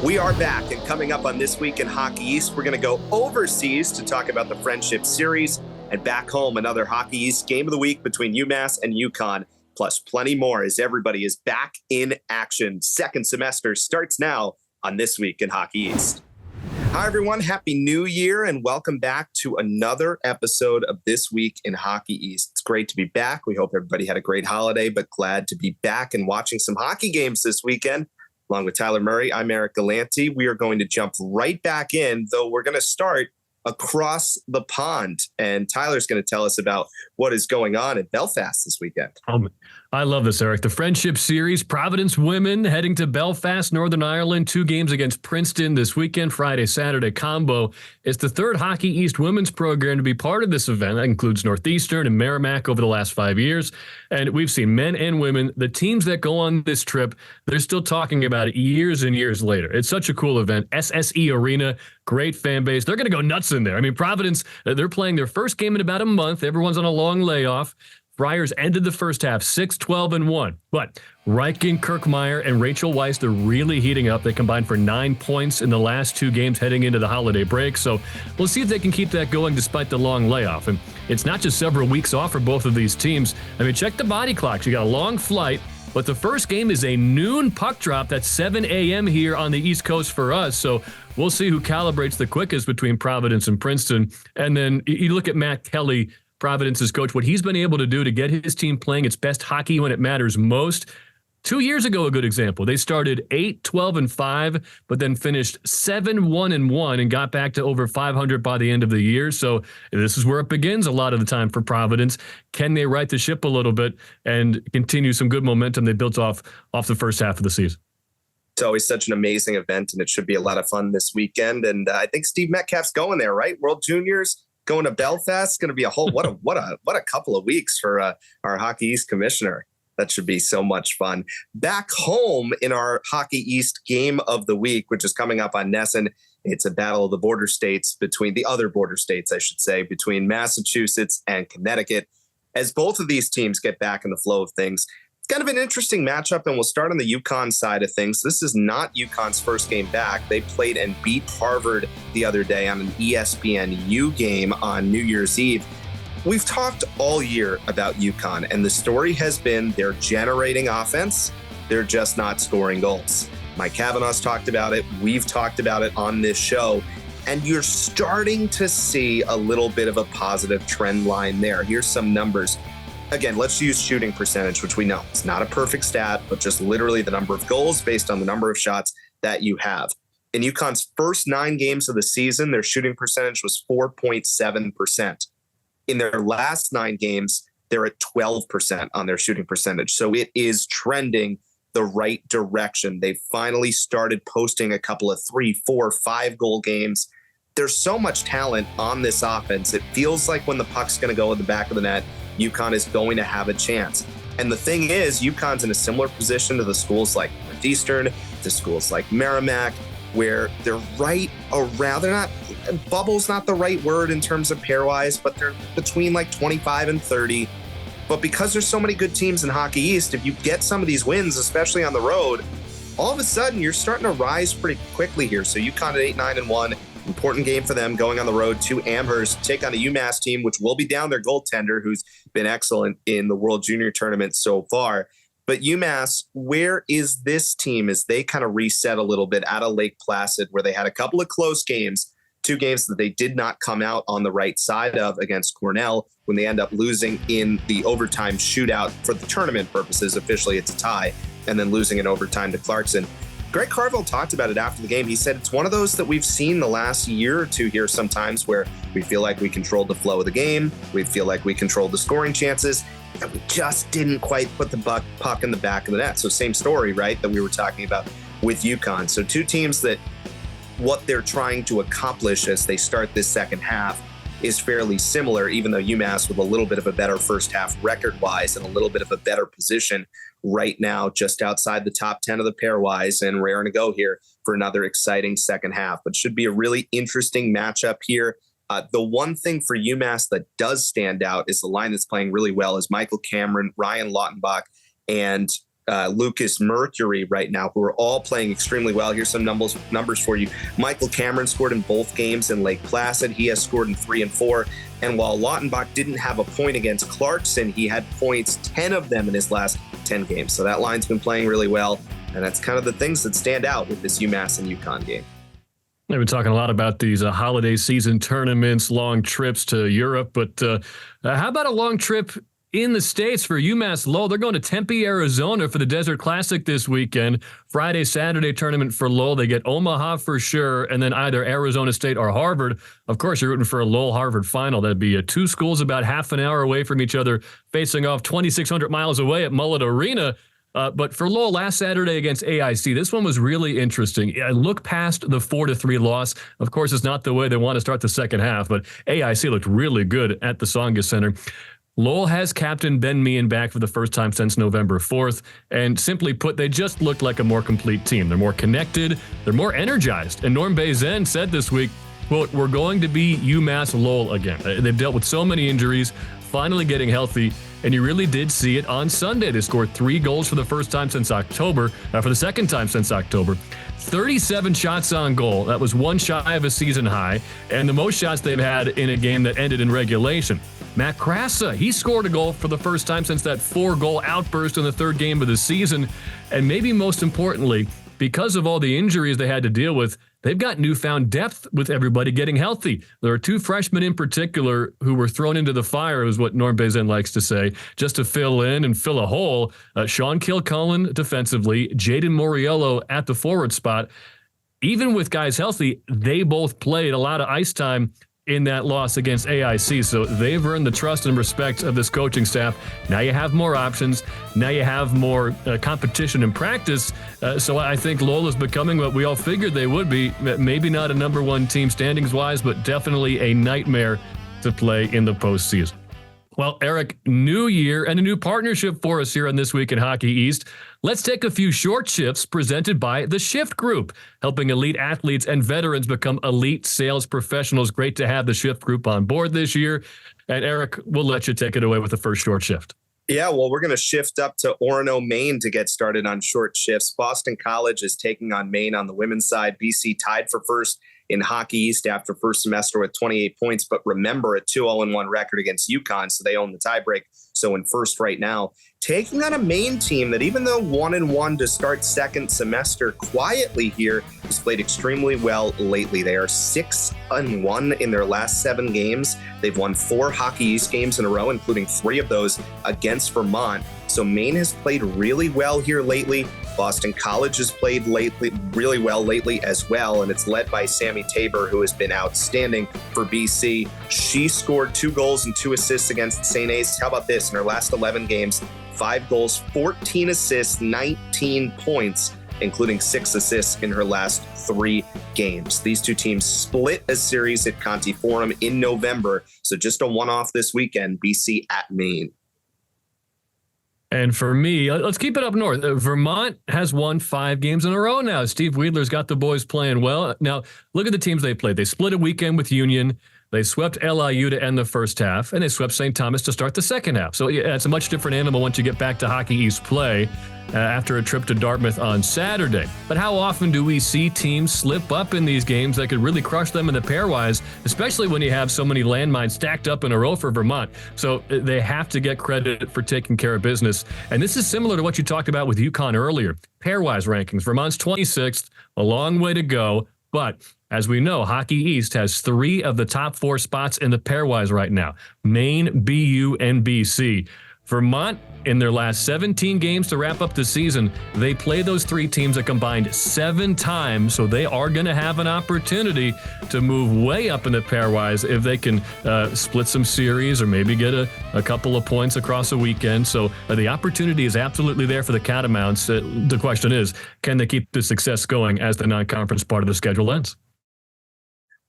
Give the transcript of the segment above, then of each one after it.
We are back, and coming up on This Week in Hockey East, we're going to go overseas to talk about the Friendship Series, and back home, another Hockey East game of the week between UMass and UConn, plus plenty more as everybody is back in action. Second semester starts now on This Week in Hockey East. Hi, everyone. Happy New Year, and welcome back to another episode of This Week in Hockey East. It's great to be back. We hope everybody had a great holiday, but glad to be back and watching some hockey games this weekend. Along with Tyler Murray, I'm Eric Galante. We are going to jump right back in, though we're going to start across the pond. And Tyler's going to tell us about what is going on in Belfast this weekend. I love this, Eric. The Friendship Series, Providence women heading to Belfast, Northern Ireland, 2 games against Princeton this weekend, Friday, Saturday combo. It's the third Hockey East women's program to be part of this event. That includes Northeastern and Merrimack over the last 5 years. And we've seen men and women, the teams that go on this trip, they're still talking about it years and years later. It's such a cool event. SSE Arena, great fan base. They're going to go nuts in there. I mean, Providence, they're playing their first game in about a month. Everyone's on a long layoff. Friars ended the first half 6-12-1, but Reichen, Kirkmeyer, and Rachel Weiss, they're really heating up. They combined for 9 points in the last 2 games heading into the holiday break, so we'll see if they can keep that going despite the long layoff. And it's not just several weeks off for both of these teams. I mean, check the body clocks. You got a long flight, but the first game is a noon puck drop. That's 7 a.m. here on the East Coast for us, so we'll see who calibrates the quickest between Providence and Princeton. And then you look at Matt Kelly, Providence's coach, what he's been able to do to get his team playing its best hockey when it matters most. 2 years ago, a good example. They started 8-12-5, but then finished 7-1-1 and got back to over 500 by the end of the year. So this is where it begins a lot of the time for Providence. Can they right the ship a little bit and continue some good momentum they built off the first half of the season? It's always such an amazing event, and it should be a lot of fun this weekend. And I think Steve Metcalf's going there, right? World Juniors. Going to Belfast is going to be a whole what a couple of weeks for our Hockey East commissioner. That should be so much fun. Back home in our Hockey East game of the week, which is coming up on Nesson, it's a battle of the border states between the other border states, I should say, between Massachusetts and Connecticut. As both of these teams get back in the flow of things, it's kind of an interesting matchup, and we'll start on the UConn side of things. This is not UConn's first game back. They played and beat Harvard the other day on an ESPNU game on New Year's Eve. We've talked all year about UConn, and the story has been they're generating offense. They're just not scoring goals. Mike Kavanaugh's talked about it. We've talked about it on this show, and you're starting to see a little bit of a positive trend line there. Here's some numbers. Again, let's use shooting percentage, which we know it's not a perfect stat, but just literally the number of goals based on the number of shots that you have. In UConn's first 9 games of the season, their shooting percentage was 4.7%. In their last 9 games, they're at 12% on their shooting percentage. So it is trending the right direction. They finally started posting a couple of 3, 4, 5 goal games. There's so much talent on this offense. It feels like when the puck's going to go in the back of the net, UConn is going to have a chance. And the thing is, UConn's in a similar position to the schools like Northeastern, to schools like Merrimack, where they're right around, they're not, bubble's not the right word in terms of pairwise, but they're between like 25 and 30. But because there's so many good teams in Hockey East, if you get some of these wins, especially on the road, all of a sudden you're starting to rise pretty quickly here. So UConn at 8-9-1. Important game for them going on the road to Amherst, take on a UMass team, which will be down their goaltender, who's been excellent in the World Junior Tournament so far. But UMass, where is this team as they kind of reset a little bit out of Lake Placid, where they had a couple of close games, 2 games that they did not come out on the right side of against Cornell when they end up losing in the overtime shootout for the tournament purposes. Officially, it's a tie, and then losing in overtime to Clarkson. Greg Carville talked about it after the game. He said it's one of those that we've seen the last year or two here sometimes where we feel like we controlled the flow of the game. We feel like we controlled the scoring chances, and we just didn't quite put the puck in the back of the net. So same story, right, that we were talking about with UConn. So 2 teams that what they're trying to accomplish as they start this second half is fairly similar, even though UMass with a little bit of a better first half record-wise and a little bit of a better position right now, just outside the top 10 of the pairwise and raring to go here for another exciting second half. But should be a really interesting matchup here. The one thing for UMass that does stand out is the line that's playing really well is Michael Cameron, Ryan Lautenbach, and Lucas Mercury right now, who are all playing extremely well. Here's some numbers for you. Michael Cameron scored in both games in Lake Placid. He has scored in 3 and 4. And while Lautenbach didn't have a point against Clarkson, he had points, 10 of them in his last 10 games. So that line's been playing really well. And that's kind of the things that stand out with this UMass and UConn game. We've been talking a lot about these holiday season tournaments, long trips to Europe, but how about a long trip in the States for UMass Lowell? They're going to Tempe, Arizona for the Desert Classic this weekend. Friday, Saturday tournament for Lowell. They get Omaha for sure, and then either Arizona State or Harvard. Of course, you're rooting for a Lowell-Harvard final. That'd be two schools about half an hour away from each other, facing off 2,600 miles away at Mullet Arena. But for Lowell last Saturday against AIC, this one was really interesting. I look past the 4-3 loss. Of course, it's not the way they want to start the second half, but AIC looked really good at the Tsongas Center. Lowell has captain Ben Meehan back for the first time since November 4th, and simply put, they just looked like a more complete team. They're more connected, they're more energized. And Norm Bazin said this week, quote, "We're going to be UMass Lowell again." They've dealt with so many injuries, finally getting healthy, and you really did see it on Sunday. They scored 3 goals for the first time since October, for the second time since October. 37 shots on goal. That was one shy of a season high, and the most shots they've had in a game that ended in regulation. Matt Krasa, he scored a goal for the first time since that 4-goal outburst in the third game of the season. And maybe most importantly, because of all the injuries they had to deal with, they've got newfound depth with everybody getting healthy. There are 2 freshmen in particular who were thrown into the fire, is what Norm Bazin likes to say, just to fill in and fill a hole. Sean Kilcullen defensively, Jaden Moriello at the forward spot. Even with guys healthy, they both played a lot of ice time in that loss against AIC. So they've earned the trust and respect of this coaching staff. Now you have more options. Now you have more competition in practice. So I think Lowell is becoming what we all figured they would be. Maybe not a number 1 team standings-wise, but definitely a nightmare to play in the postseason. Well, Eric, new year and a new partnership for us here on This Week in Hockey East. Let's take a few short shifts presented by The Shift Group, helping elite athletes and veterans become elite sales professionals. Great to have The Shift Group on board this year. And Eric, we'll let you take it away with the first short shift. Yeah, well, we're going to shift up to Orono, Maine to get started on short shifts. Boston College is taking on Maine on the women's side. BC tied for first in Hockey East after first semester with 28 points. But remember, a 2-0-1 record against UConn, so they own the tiebreak. So in first right now, taking on a Maine team that, even though 1-1 to start second semester quietly here, has played extremely well lately. They are 6-1 in their last 7 games. They've won 4 Hockey East games in a row, including 3 of those against Vermont. So Maine has played really well here lately. Boston College has played really well lately as well, and it's led by Sammy Tabor, who has been outstanding for BC. She scored 2 goals and 2 assists against St. A's. How about this? In her last 11 games, 5 goals, 14 assists, 19 points, including 6 assists in her last 3 games. These 2 teams split a series at Conti Forum in November, so just a one-off this weekend, BC at Maine. And for me, let's keep it up north. Vermont has won 5 games in a row now. Steve Weidler's got the boys playing well. Now, look at the teams they played. They split a weekend with Union. They swept LIU to end the first half, and they swept St. Thomas to start the second half. So yeah, it's a much different animal once you get back to Hockey East play after a trip to Dartmouth on Saturday. But how often do we see teams slip up in these games that could really crush them in the pairwise, especially when you have so many landmines stacked up in a row for Vermont? So they have to get credit for taking care of business. And this is similar to what you talked about with UConn earlier. Pairwise rankings, Vermont's 26th, a long way to go. But as we know, Hockey East has 3 of the top 4 spots in the pairwise right now: Maine, BU, and BC. Vermont, in their last 17 games to wrap up the season, they play those 3 teams a combined 7 times, so they are going to have an opportunity to move way up in the pairwise if they can split some series or maybe get a couple of points across a weekend. So the opportunity is absolutely there for the Catamounts. The question is, can they keep the success going as the non-conference part of the schedule ends?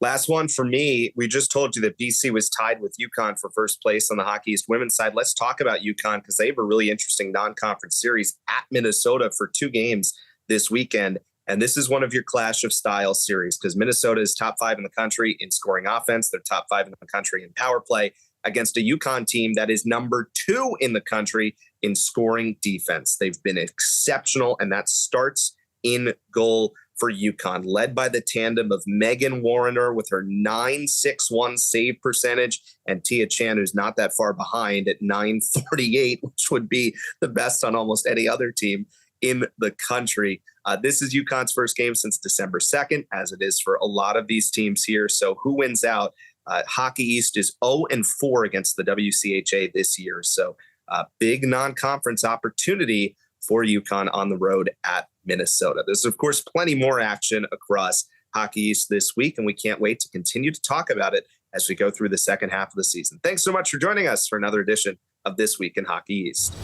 Last one for me. We just told you that BC was tied with UConn for first place on the Hockey East women's side. Let's talk about UConn because they have a really interesting non-conference series at Minnesota for 2 games this weekend. And this is one of your clash of style series because Minnesota is top 5 in the country in scoring offense. They're top 5 in the country in power play. against a UConn team that is number 2 in the country in scoring defense. They've been exceptional, and that starts in goal for UConn, led by the tandem of Megan Warrener with her .961 save percentage, and Tia Chan, who's not that far behind at .938, which would be the best on almost any other team in the country. This is UConn's first game since December 2nd, as it is for a lot of these teams here. So who wins out? Hockey East is 0-4 against the WCHA this year. So big non-conference opportunity for UConn on the road at Minnesota. There's, of course, plenty more action across Hockey East this week, and we can't wait to continue to talk about it as we go through the second half of the season. Thanks so much for joining us for another edition of This Week in Hockey East.